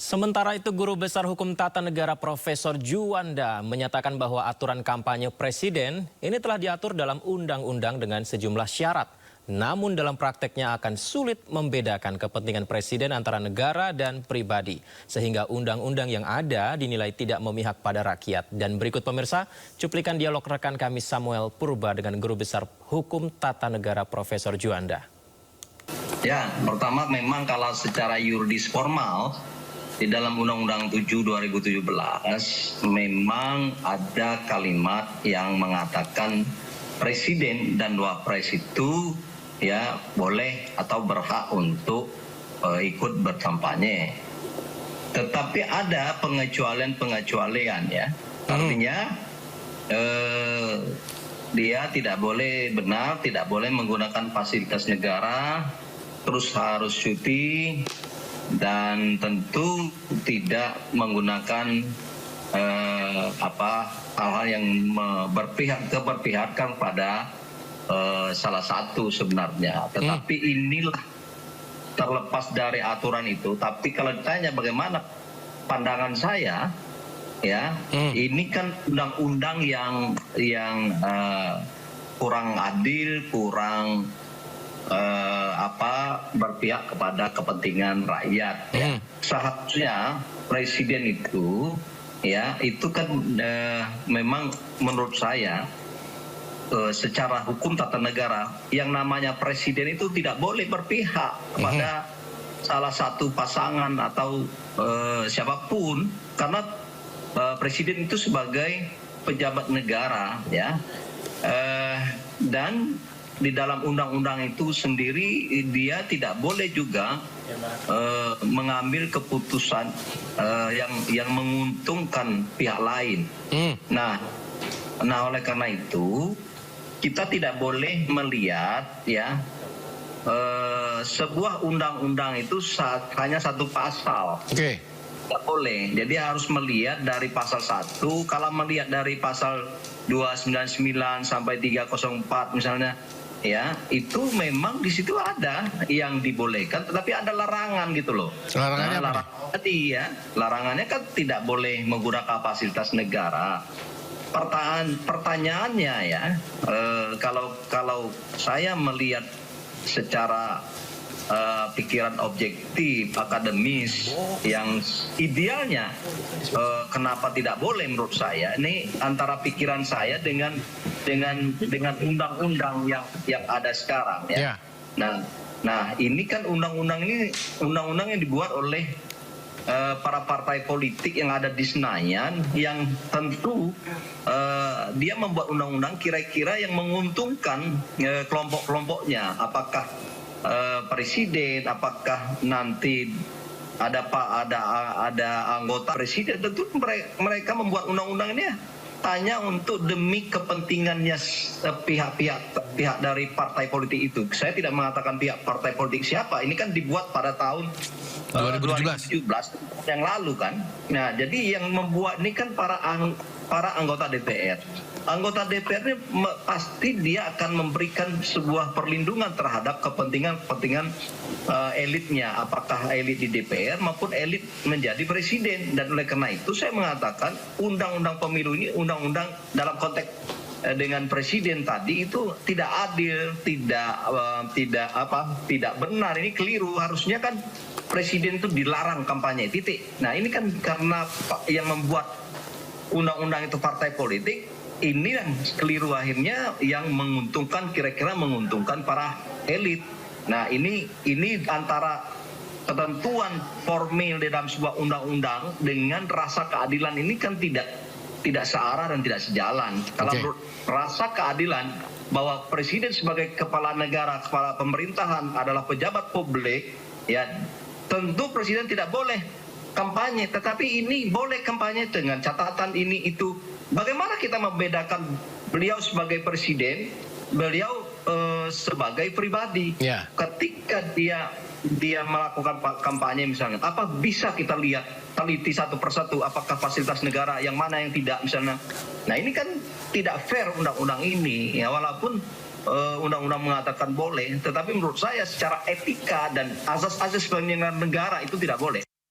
Sementara itu, Guru Besar Hukum Tata Negara Profesor Juwanda menyatakan bahwa aturan kampanye presiden ini telah diatur dalam undang-undang dengan sejumlah syarat. Namun dalam prakteknya akan sulit membedakan kepentingan presiden antara negara dan pribadi. Sehingga undang-undang yang ada dinilai tidak memihak pada rakyat. Dan berikut pemirsa, cuplikan dialog rekan kami Samuel Purba dengan Guru Besar Hukum Tata Negara Profesor Juwanda. Ya, pertama memang kalau secara yuridis formal, di dalam Undang-Undang 7 2017 memang ada kalimat yang mengatakan presiden dan wapres itu ya boleh atau berhak untuk ikut berkampanye. Tetapi ada pengecualian ya. Artinya dia tidak boleh tidak boleh menggunakan fasilitas negara, terus harus cuti, dan tentu tidak menggunakan hal-hal yang berpihakan pada salah satu sebenarnya. Tetapi inilah terlepas dari aturan itu. Tapi kalau ditanya bagaimana pandangan saya, ya ini kan undang-undang yang kurang adil, kurang berpihak kepada kepentingan rakyat. Ya. Seharusnya presiden itu ya itu kan memang menurut saya secara hukum tata negara yang namanya presiden itu tidak boleh berpihak kepada salah satu pasangan atau siapapun, karena presiden itu sebagai pejabat negara ya, dan di dalam undang-undang itu sendiri dia tidak boleh juga mengambil keputusan yang menguntungkan pihak lain. Nah oleh karena itu kita tidak boleh melihat ya sebuah undang-undang itu hanya satu pasal. Tidak boleh. Jadi harus melihat dari pasal 1. Kalau melihat dari pasal 299 sampai 304 misalnya, ya itu memang di situ ada yang dibolehkan, tetapi ada larangan gitu loh. Larangannya larangannya kan tidak boleh menggunakan fasilitas negara. Pertanyaannya ya, kalau saya melihat secara pikiran objektif akademis yang idealnya, kenapa tidak boleh menurut saya? Ini antara pikiran saya dengan undang-undang yang ada sekarang ya. Nah ini kan undang-undang yang dibuat oleh para partai politik yang ada di Senayan, yang tentu dia membuat undang-undang kira-kira yang menguntungkan kelompok-kelompoknya. Apakah presiden, apakah nanti ada anggota presiden? Tentu mereka membuat undang-undang ini hanya untuk demi kepentingannya pihak dari partai politik itu. Saya tidak mengatakan pihak partai politik siapa. Ini kan dibuat pada tahun 2017 yang lalu kan. Nah jadi yang membuat ini kan para anggota DPR. Anggota DPR ini pasti dia akan memberikan sebuah perlindungan terhadap kepentingan elitnya, apakah elit di DPR maupun elit menjadi presiden. Dan oleh karena itu saya mengatakan undang-undang pemilu ini undang-undang dalam konteks dengan presiden tadi itu tidak adil, tidak benar, ini keliru. Harusnya kan presiden itu dilarang kampanye, titik. Nah ini kan karena yang membuat undang-undang itu partai politik, ini yang keliru akhirnya yang kira-kira menguntungkan para elit. Nah ini antara ketentuan formil di dalam sebuah undang-undang dengan rasa keadilan ini kan tidak searah dan tidak sejalan. Kalau menurut rasa keadilan bahwa presiden sebagai kepala negara, kepala pemerintahan adalah pejabat publik, ya tentu presiden tidak boleh kampanye, tetapi ini boleh kampanye dengan catatan ini itu. Bagaimana kita membedakan beliau sebagai presiden, beliau sebagai pribadi? Ketika dia melakukan kampanye misalnya, apa bisa kita teliti satu persatu apakah fasilitas negara yang mana yang tidak misalnya. Nah ini kan tidak fair undang-undang ini ya, walaupun undang-undang mengatakan boleh, tetapi menurut saya secara etika dan asas-asas penyelenggaraan negara itu tidak boleh.